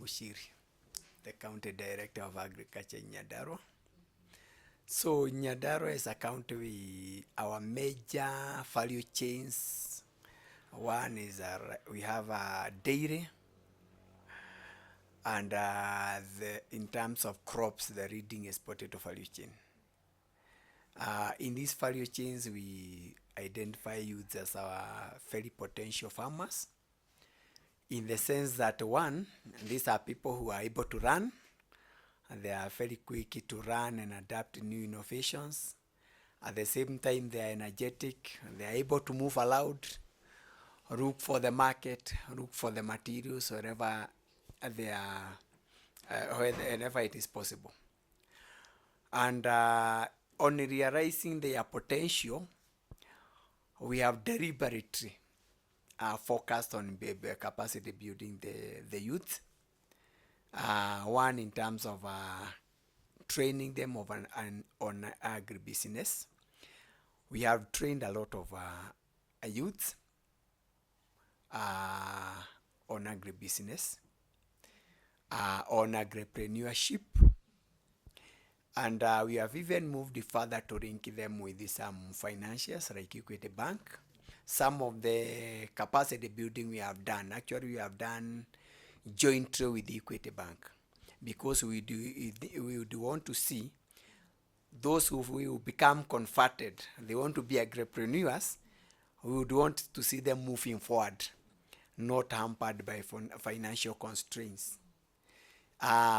Muchiri, the County Director of Agriculture in Nyandarua. So Nyandarua is a county our major value chains. One is we have a dairy, and in terms of crops, the leading is potato value chain. In these value chains, we identify youths as our very potential farmers, in the sense that one, these are people who are able to run, and they are very quick to run and adapt new innovations. At the same time, they are energetic, and they are able to move aloud, look for the market, look for the materials wherever they are, whenever it is possible. And on realizing their potential, we have deliberately focused on capacity building the youth. One, in terms of training them on agribusiness. We have trained a lot of youth on agribusiness, on agripreneurship, and we have even moved further to link them with some financiers like Equity Bank. Some of the capacity building we have done, actually we have done jointly with Equity Bank, because we do want to see those who will become converted, they want to be agripreneurs, we would want to see them moving forward, not hampered by financial constraints.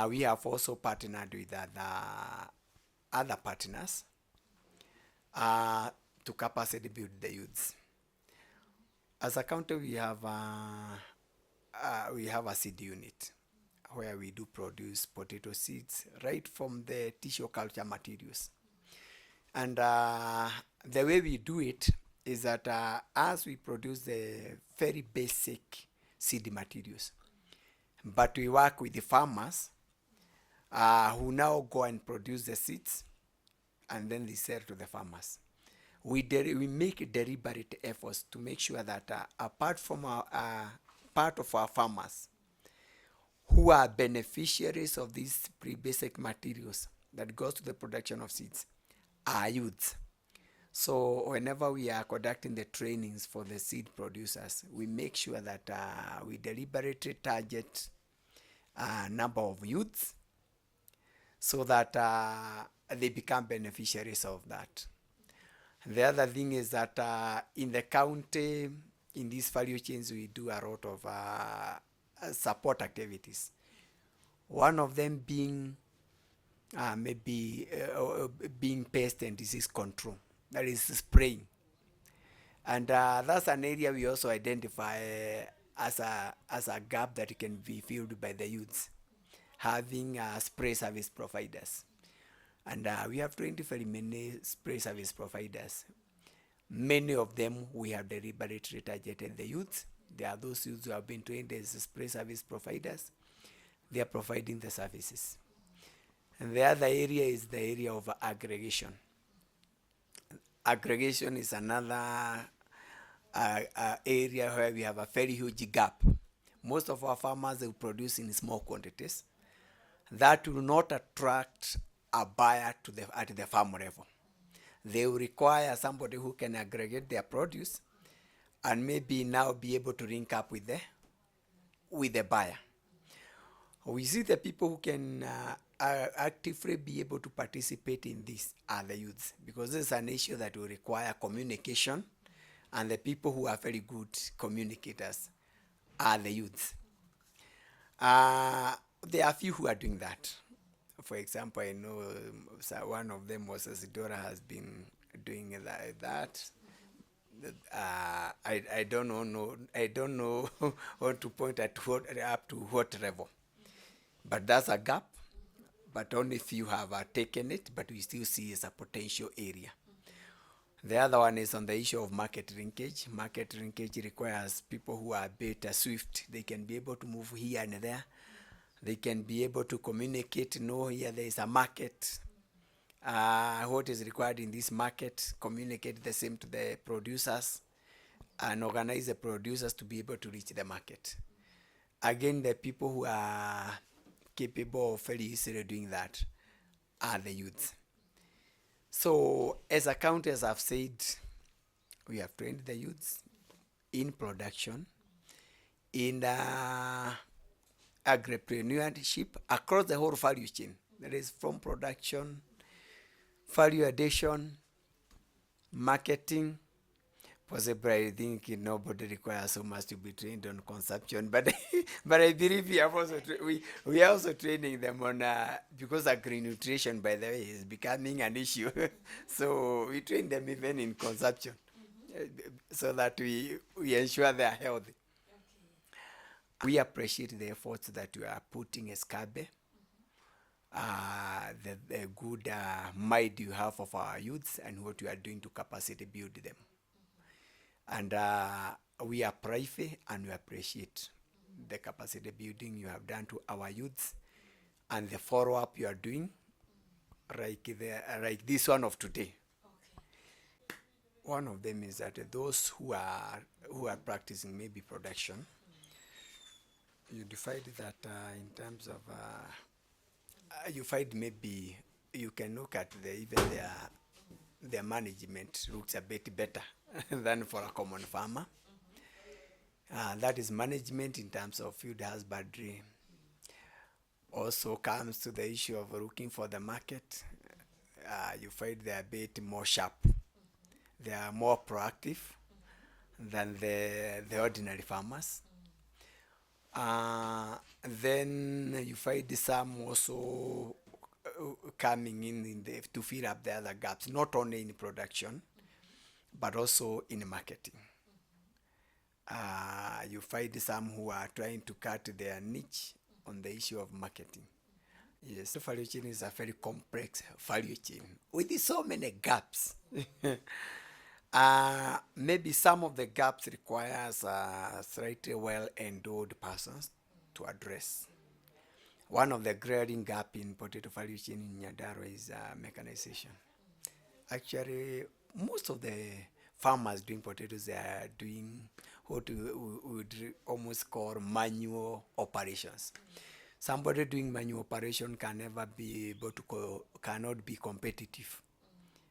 We have also partnered with other partners to capacity build the youths. As a county, we have a seed unit where we do produce potato seeds right from the tissue culture materials. And the way we do it is that as we produce the very basic seed materials, but we work with the farmers who now go and produce the seeds, and then they sell to the farmers. We make deliberate efforts to make sure that apart from part of our farmers who are beneficiaries of these basic materials that goes to the production of seeds are youths. So whenever we are conducting the trainings for the seed producers, we make sure that we deliberately target a number of youths so that they become beneficiaries of that. The other thing is that in the county, in these value chains, we do a lot of support activities. One of them being being pest and disease control, that is spraying. And that's an area we also identify as a gap that can be filled by the youths, having spray service providers. And we have trained very many spray service providers. Many of them we have deliberately targeted the youths. There are those youths who have been trained as spray service providers. They are providing the services. And the other area is the area of aggregation. Aggregation is another area where we have a very huge gap. Most of our farmers, they produce in small quantities. That will not attract a buyer at the farm level. They will require somebody who can aggregate their produce and maybe now be able to link up with the buyer. We see the people who can actively be able to participate in this are the youths, because this is an issue that will require communication, and the people who are very good communicators are the youths. There are few who are doing that. For example, I know one of them was Isidora has been doing that. I don't know what to point at up to what level. But that's a gap. But only few have taken it, but we still see as a potential area. The other one is on the issue of market linkage. Market linkage requires people who are a bit swift. They can be able to move here and there. They can be able to communicate, know here there is a market, what is required in this market, communicate the same to the producers, and organize the producers to be able to reach the market. Again, the people who are capable of very easily doing that are the youth. So as a county, as I've said, we have trained the youths in production, in agripreneurship across the whole value chain. That is from production, value addition, marketing. Possibly, I think nobody requires so much to be trained on consumption, but but I believe we have also we are also training them on because agri nutrition, by the way, is becoming an issue. So we train them even in consumption, so that we ensure they are healthy. We appreciate the efforts that you are putting as Kabe, the good mind you have of our youths and what you are doing to capacity build them. And we are private and we appreciate the capacity building you have done to our youths and the follow-up you are doing, like this one of today. One of them is that those who are practicing maybe production, you divide that in terms of you find maybe you can look at even their management looks a bit better than for a common farmer. That is management in terms of field husbandry. Also comes to the issue of looking for the market. You find they're a bit more sharp. They are more proactive than the ordinary farmers. Then you find some also coming in to fill up the other gaps, not only in production, but also in marketing. You find some who are trying to cut their niche on the issue of marketing. Yes, the value chain is a very complex value chain with so many gaps. Maybe some of the gaps requires slightly well-endowed persons to address. One of the glaring gap in potato value chain in Nyandarua is mechanization. Actually, most of the farmers doing potatoes, they are doing what we would almost call manual operations. Somebody doing manual operation can never be able to cannot be competitive,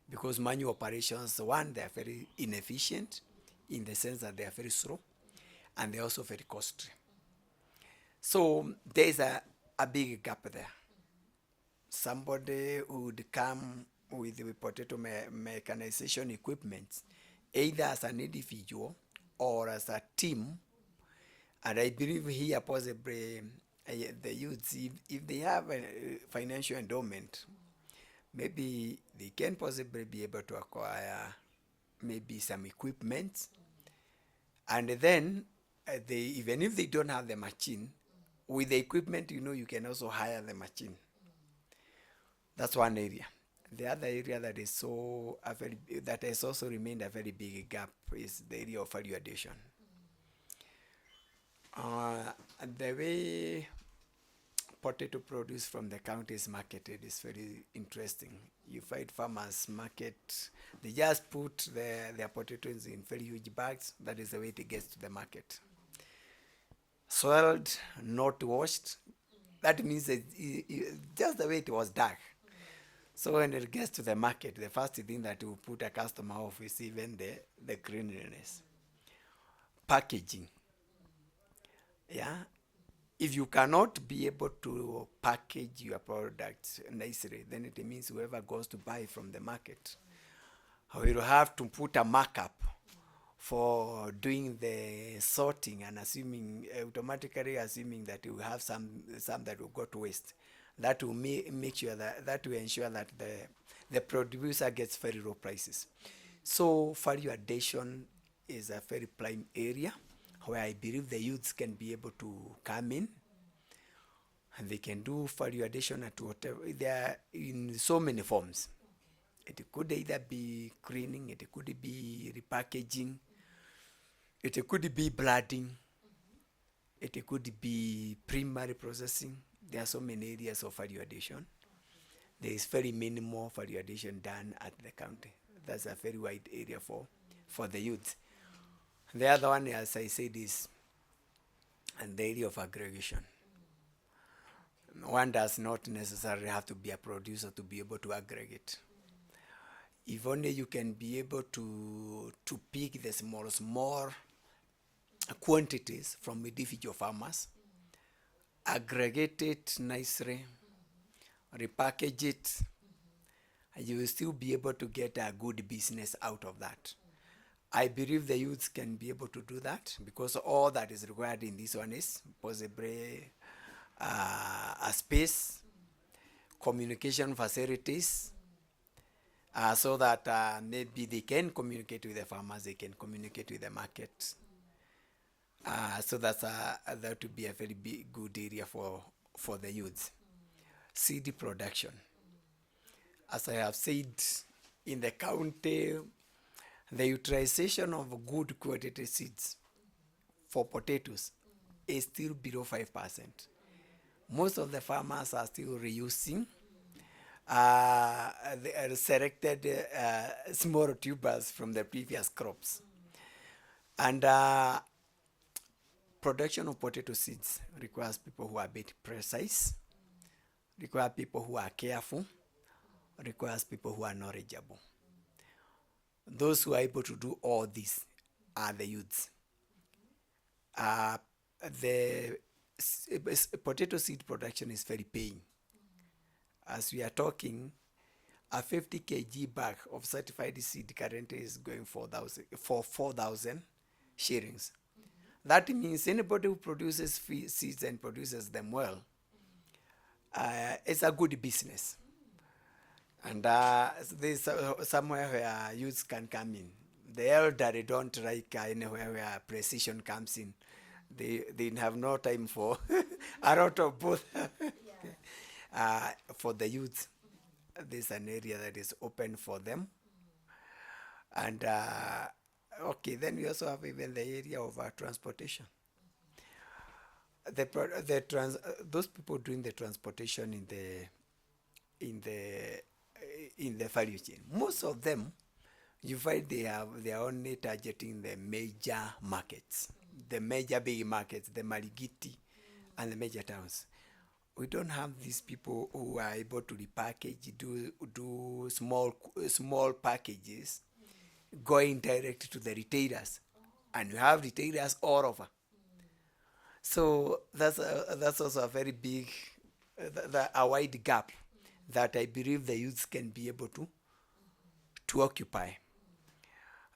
because manual operations, one, they are very inefficient in the sense that they are very slow and they're also very costly. So there's a big gap there. Somebody would come with the potato mechanization equipment, either as an individual or as a team. And I believe here possibly the youths, if they have a financial endowment, maybe they can possibly be able to acquire maybe some equipment. And then they, even if they don't have the machine, with the equipment, you can also hire the machine. That's one area. The other area that is that has also remained a very big gap is the area of value addition. The way potato produce from the county is marketed is very interesting. You find farmers market, they just put their potatoes in very huge bags. That is the way it gets to the market. Soiled, not washed. That means that just the way it was dug. So when it gets to the market, the first thing that will put a customer off is even the cleanliness. Packaging. Yeah. If you cannot be able to package your products nicely, then it means whoever goes to buy from the market will have to put a markup for doing the sorting and automatically assuming that you have some that will go to waste. That will make sure that will ensure that the producer gets very low prices. So value addition is a very prime area where I believe the youths can be able to come in, and they can do value addition at whatever. They are in so many forms. It could either be cleaning, it could be repackaging, it could be blooding, it could be primary processing. There are so many areas of value addition. There is very minimal value addition done at the county. That's a very wide area for the youth. The other one, as I said, is and the area of aggregation. One does not necessarily have to be a producer to be able to aggregate. If only you can be able to pick the small quantities from individual farmers, aggregate it nicely, repackage it, you will still be able to get a good business out of that. I believe the youths can be able to do that, because all that is required in this one is possibly a space, communication facilities, so that maybe they can communicate with the farmers, they can communicate with the market. So that would be a very big, good area for the youths. Seed production. As I have said, in the county, the utilization of good quality seeds for potatoes is still below 5%. Most of the farmers are still reusing the selected small tubers from the previous crops. And production of potato seeds requires people who are a bit precise, requires people who are careful, requires people who are knowledgeable. Those who are able to do all this are the youths. The potato seed production is very paying. As we are talking, a 50 kg bag of certified seed currently is going for 4,000 shillings. That means anybody who produces seeds and produces them well, it's a good business. And there's somewhere where youths can come in. The elderly don't like anywhere where precision comes in. They have no time for a lot of both. For the youth, there's an area that is open for them. And okay, then we also have even the area of transportation. Those people doing the transportation in the value chain, most of them, you find they are only targeting the major markets, the major big markets, the Marigiti and the major towns. We don't have these people who are able to repackage, do small packages, going direct to the retailers, and you have retailers all over. So that's also a very big, a wide gap that I believe the youths can be able to occupy.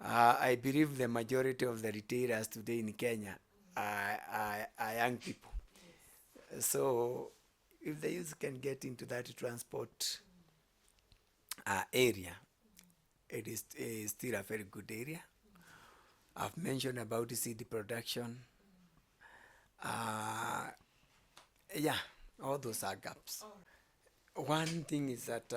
I believe the majority of the retailers today in Kenya are young people. So if the youth can get into that transport area, it is still a very good area. I've mentioned about the seed production. Yeah, all those are gaps. One thing is that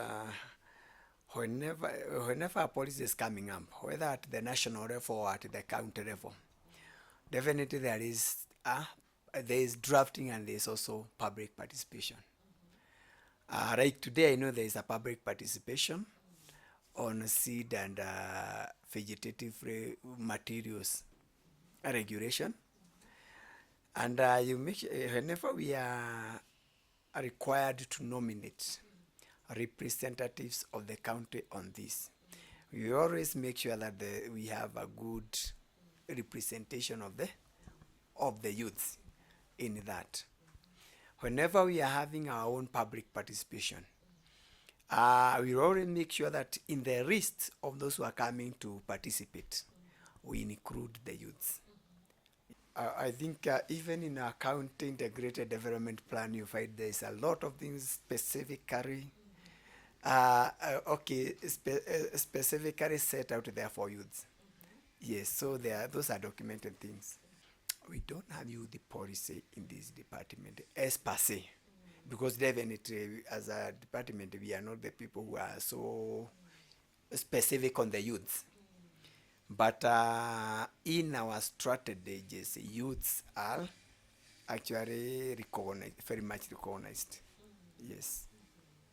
whenever a policy is coming up, whether at the national level or at the county level, definitely there is drafting and there is also public participation. Right today, I know there is a public participation on seed and vegetative materials regulation. And you make whenever we are required to nominate representatives of the county on this, we always make sure that we have a good representation of the youths in that. Whenever we are having our own public participation, we always make sure that in the list of those who are coming to participate, we include the youths. I think even in our county integrated development plan, you find there's a lot of things specifically specifically set out there for youths. Yes, so those are documented things. We don't have youth policy in this department as per se, because definitely as a department we are not the people who are so specific on the youths. But in our strategies, youths are actually recognized, very much recognized. Yes.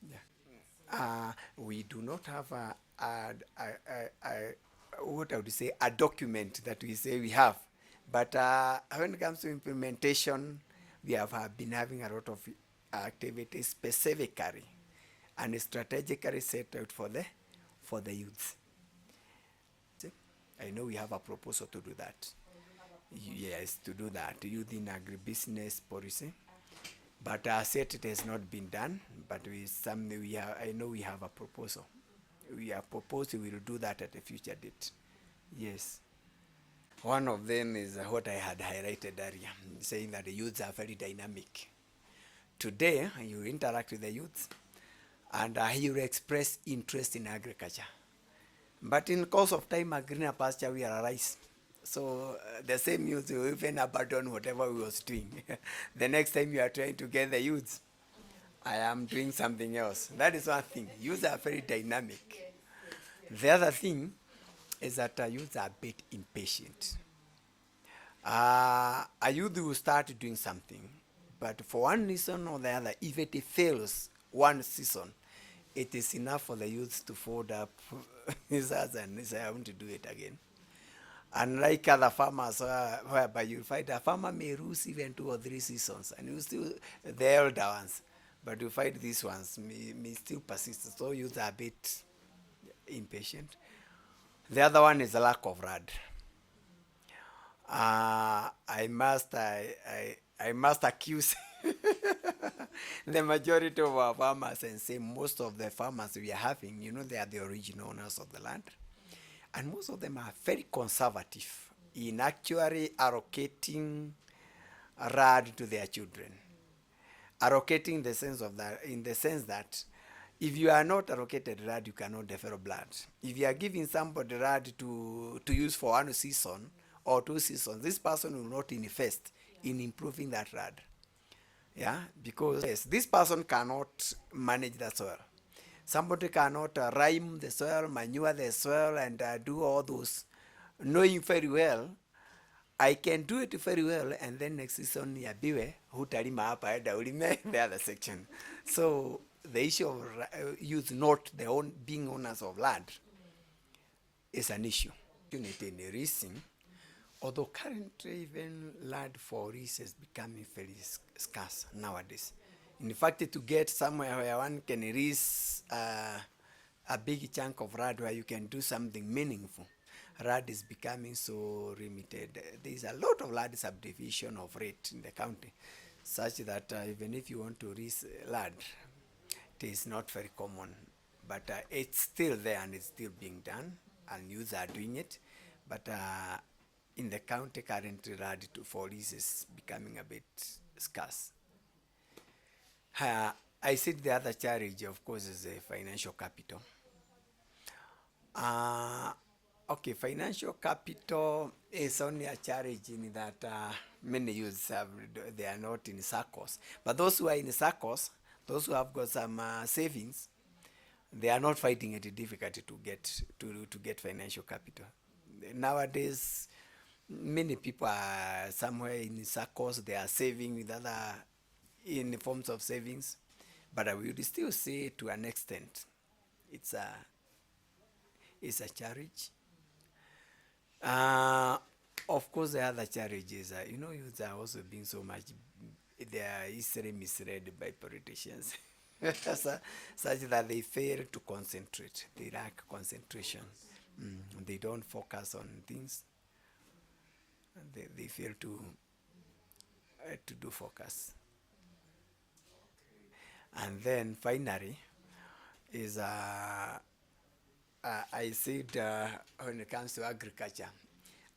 Yeah. We do not have what I would say, a document that we say we have, But when it comes to implementation, we have been having a lot of activities specifically and strategically set out for the youth. I know we have a proposal to do that. Yes, to do that, youth in agribusiness policy. But as yet it has not been done. But I know we have a proposal. We are proposing we will do that at a future date. Yes. One of them is what I had highlighted earlier, saying that the youths are very dynamic. Today, you interact with the youths, and he will express interest in agriculture. But in course of time, a greener pasture will arise. So the same youth will even abandon whatever we was doing. The next time you are trying to get the youths, I am doing something else. That is one thing. Youths are very dynamic. The other thing is that youths are a bit impatient. A youth will start doing something, but for one reason or the other, if it fails one season, it is enough for the youth to fold up his hands and say, I want to do it again. Unlike other farmers, whereby you find a farmer may lose even 2 or 3 seasons, and you still, the elder ones, but you find these ones may still persist. So youth are a bit impatient. The other one is the lack of rad. I must accuse the majority of our farmers and say most of the farmers we are having, they are the original owners of the land. And most of them are very conservative in actually allocating RAD to their children. Allocating in the sense that if you are not allocated RAD, you cannot develop land. If you are giving somebody RAD to use for 1 season or 2 seasons, this person will not invest in improving that RAD. Yeah, because yes, this person cannot manage the soil. Somebody cannot rime the soil, manure the soil, and do all those, knowing very well, I can do it very well, and then next season, yabiwe, hutalima hapa, ulime the other section. So the issue of youth not being owners of land is an issue. Unity in leasing, although currently even land for lease is becoming very scarce nowadays. In fact, to get somewhere where one can lease a big chunk of land where you can do something meaningful, land is becoming so limited. There is a lot of land subdivision of rate in the county, such that even if you want to lease land, it is not very common. But it's still there and it's still being done, and youths are doing it. But in the county currently, land for lease is becoming a bit scarce. I said the other challenge, of course, is the financial capital. Okay, financial capital is only a challenge in that many youths they are not in circles. But those who are in circles, those who have got some savings, they are not finding it difficult to get financial capital. Nowadays, many people are somewhere in circles. They are saving with other in forms of savings, but I will still say to an extent, it's a challenge. Of course, the other challenges are, youths are also being so much, they are easily misled by politicians, such that they fail to concentrate. They lack concentration. They don't focus on things. They fail to do focus. And then finally is I said when it comes to agriculture,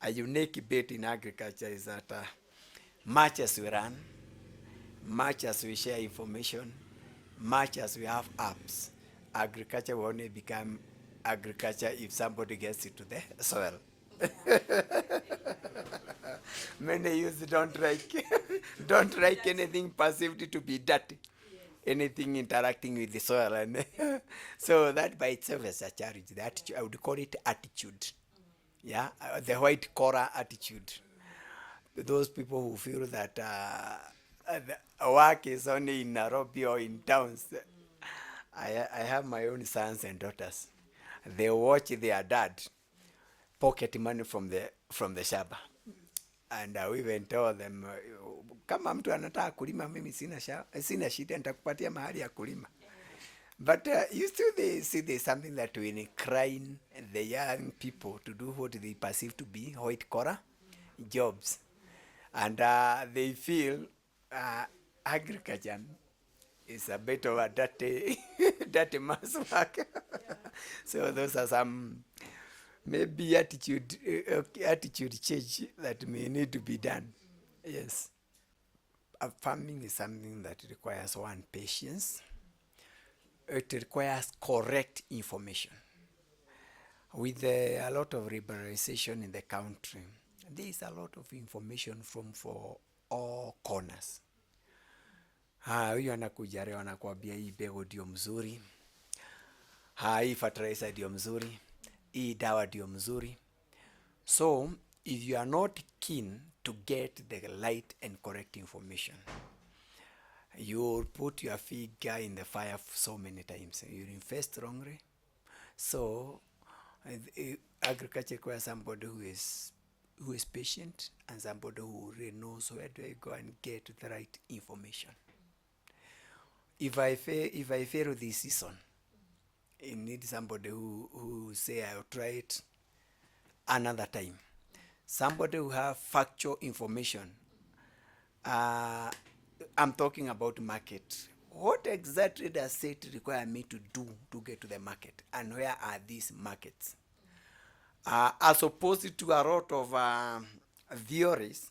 a unique bit in agriculture is that much as we run, much as we share information, much as we have apps, agriculture will only become agriculture if somebody gets into the soil. Many youth don't like anything perceived to be dirty. Anything interacting with the soil, and so that by itself is a challenge. The attitude, I would call it attitude. Yeah, the white collar attitude. Those people who feel that work is only in Nairobi or in towns. I have my own sons and daughters. They watch their dad pocket money from the shaba. And we even told them, kama mtu anataka kulima, mimi sina shida, nitakupatia mahali ya kulima. But you still see there's something that we incline the young people to do what they perceive to be white collar jobs, and they feel agriculture is a bit of a dirty, dirty man's work. So those are some maybe attitude change that may need to be done. Yes, farming is something that requires one patience. It requires correct information. With a lot of liberalization in the country, there is a lot of information from for all corners. Huyu anakuja leo anakuambia hii mbegu ndio mzuri, hii fertilizer ndio mzuri, hii dawa ndio mzuri. So if you are not keen to get the right and correct information, you will put your finger in the fire so many times. You invest wrongly. So agriculture requires somebody who is patient and somebody who really knows where do I go and get the right information. If I fail this season, I need somebody who say I'll try it another time. Somebody who have factual information. I'm talking about market. What exactly does it require me to do to get to the market, and where are these markets? As opposed to a lot of theories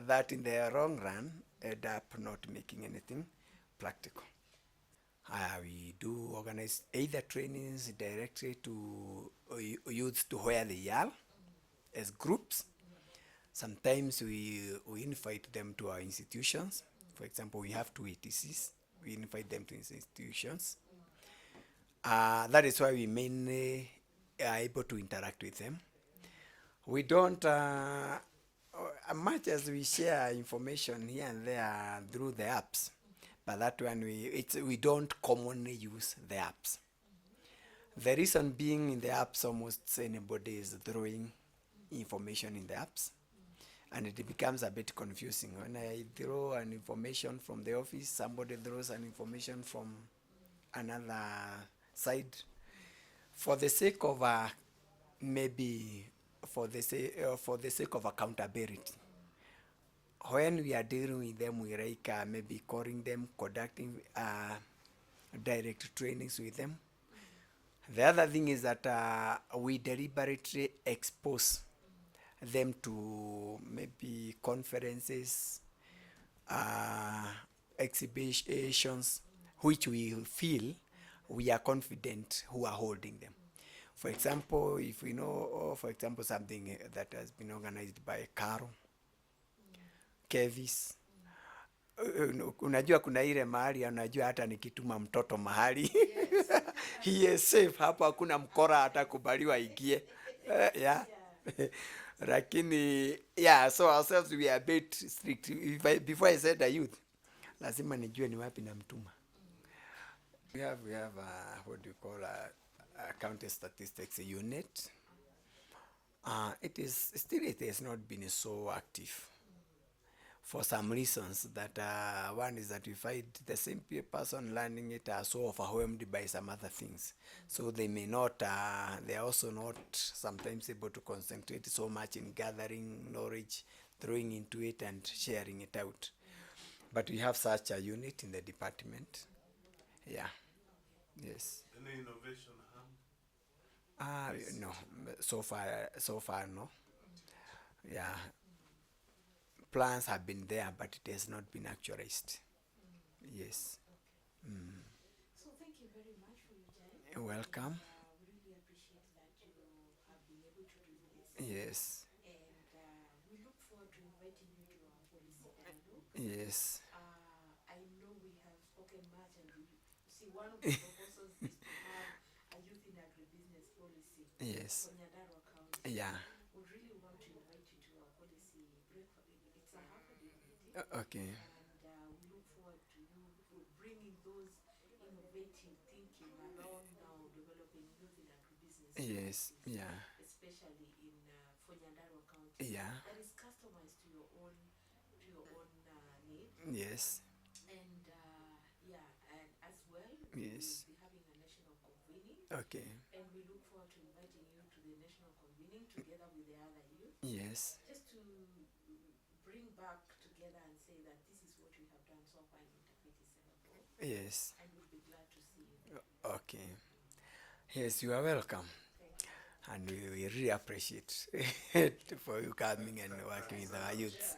that in the long run end up not making anything practical. We do organize either trainings directly to youths to where they are as groups. Sometimes we invite them to our institutions. For example, we have two ETCs. We invite them to institutions. That is why we mainly are able to interact with them. We don't, much as we share information here and there through the apps, but that one we don't commonly use the apps. The reason being, in the apps almost anybody is throwing information in the apps, and it becomes a bit confusing. When I throw an information from the office, somebody throws an information from another side. For the sake of maybe for the sake of accountability, when we are dealing with them, we like maybe calling them, conducting direct trainings with them. The other thing is that we deliberately expose them to maybe conferences, exhibitions, which we feel we are confident who are holding them. For example, if we know, for example, something that has been organized by Caro, Kevis, unajua kuna ile mahali unajua hata nikituma mtoto mahali he is safe, hapo hakuna mkora atakubaliwa ingie. Yeah. Lakini yeah, so ourselves we are a bit strict. Before I said the youth, lazima nijue ni wapi na mtuma. We have what do you call a county statistics unit. It has not been so active for some reasons. That one is that we find the same person learning it are so overwhelmed by some other things, so they may not they are also not sometimes able to concentrate so much in gathering knowledge, throwing into it and sharing it out. But we have such a unit in the department. Yeah. Yes. Any innovation No, so far no. Yeah, plans have been there, but it has not been actualized. Yes. So thank you very much for your time. You're welcome. We really appreciate that you have been able to do this. Yes. And we look forward to inviting you to our policy dialogue. Yes. I know we have spoken much, and we see one of the proposals is to have a youth in agribusiness policy Yes. for Nyandarua County. Yeah. We really want to invite you to our policy breakfast. It's a half-a-day meeting. Okay. And we look forward to you bringing those innovative thinking around now developing youth in agribusiness. Yes. Yeah. Especially in for Nyandarua County. Yeah. That is customized to Yes. And yeah, and as well, we will Yes. be having a national convening, Okay. and we look forward to inviting you to the national convening together with the other youth, Yes. just to bring back together and say that this is what we have done so far in Mtafiti Singapore, Yes. and we'll be glad to see you there. Okay. Yes, you are welcome. Thank you. And we really appreciate it for you coming and working with our youths. Yes.